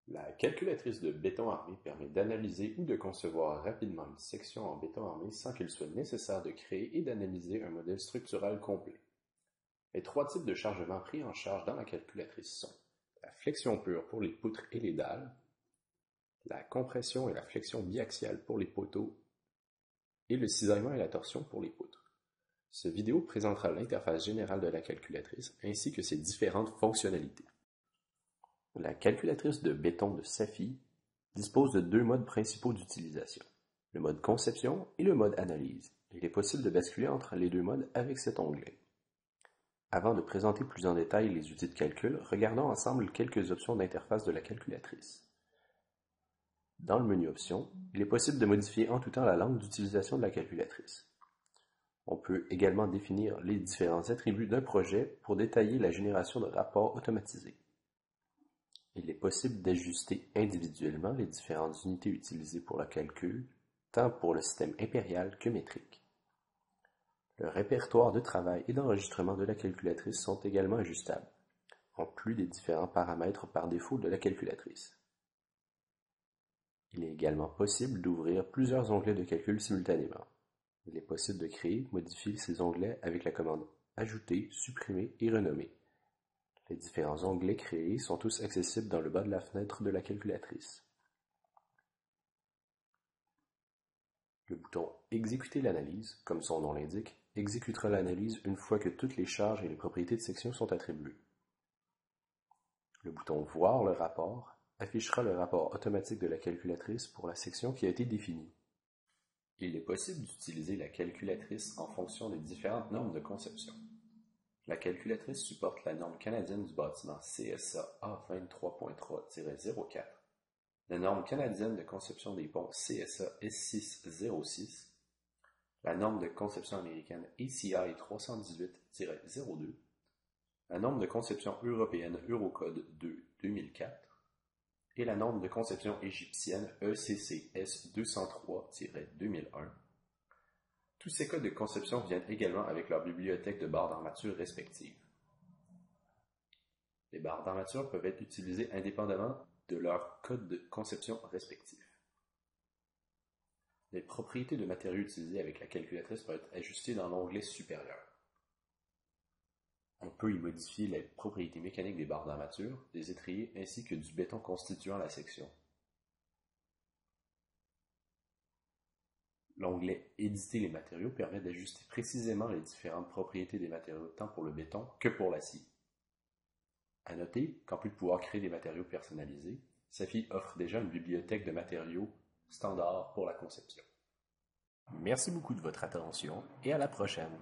La calculatrice de béton armé permet d'analyser ou de concevoir rapidement une section en béton armé sans qu'il soit nécessaire de créer et d'analyser un modèle structural complet. Les trois types de chargement pris en charge dans la calculatrice sont la flexion pure pour les poutres et les dalles, la compression et la flexion biaxiale pour les poteaux et le cisaillement et la torsion pour les poutres. Cette vidéo présentera l'interface générale de la calculatrice ainsi que ses différentes fonctionnalités. La calculatrice de béton de Safi dispose de deux modes principaux d'utilisation, le mode conception et le mode analyse. Il est possible de basculer entre les deux modes avec cet onglet. Avant de présenter plus en détail les outils de calcul, regardons ensemble quelques options d'interface de la calculatrice. Dans le menu Options, il est possible de modifier en tout temps la langue d'utilisation de la calculatrice. On peut également définir les différents attributs d'un projet pour détailler la génération de rapports automatisés. Il est possible d'ajuster individuellement les différentes unités utilisées pour le calcul, tant pour le système impérial que métrique. Le répertoire de travail et d'enregistrement de la calculatrice sont également ajustables, en plus des différents paramètres par défaut de la calculatrice. Il est également possible d'ouvrir plusieurs onglets de calcul simultanément. Il est possible de créer, modifier ces onglets avec la commande Ajouter, supprimer et renommer. Les différents onglets créés sont tous accessibles dans le bas de la fenêtre de la calculatrice. Le bouton Exécuter l'analyse, comme son nom l'indique, exécutera l'analyse une fois que toutes les charges et les propriétés de section sont attribuées. Le bouton Voir le rapport affichera le rapport automatique de la calculatrice pour la section qui a été définie. Il est possible d'utiliser la calculatrice en fonction des différentes normes de conception. La calculatrice supporte la norme canadienne du bâtiment CSA A23.3-04, la norme canadienne de conception des ponts CSA S606, la norme de conception américaine ACI 318-02, la norme de conception européenne Eurocode 2-2004 et la norme de conception égyptienne ECCS 203-2001. Tous ces codes de conception viennent également avec leur bibliothèque de barres d'armature respectives. Les barres d'armature peuvent être utilisées indépendamment de leur code de conception respectif. Les propriétés de matériaux utilisés avec la calculatrice peuvent être ajustées dans l'onglet supérieur. On peut y modifier les propriétés mécaniques des barres d'armature, des étriers ainsi que du béton constituant la section. L'onglet Éditer les matériaux permet d'ajuster précisément les différentes propriétés des matériaux tant pour le béton que pour l'acier. À noter qu'en plus de pouvoir créer des matériaux personnalisés, Safi offre déjà une bibliothèque de matériaux standard pour la conception. Merci beaucoup de votre attention et à la prochaine.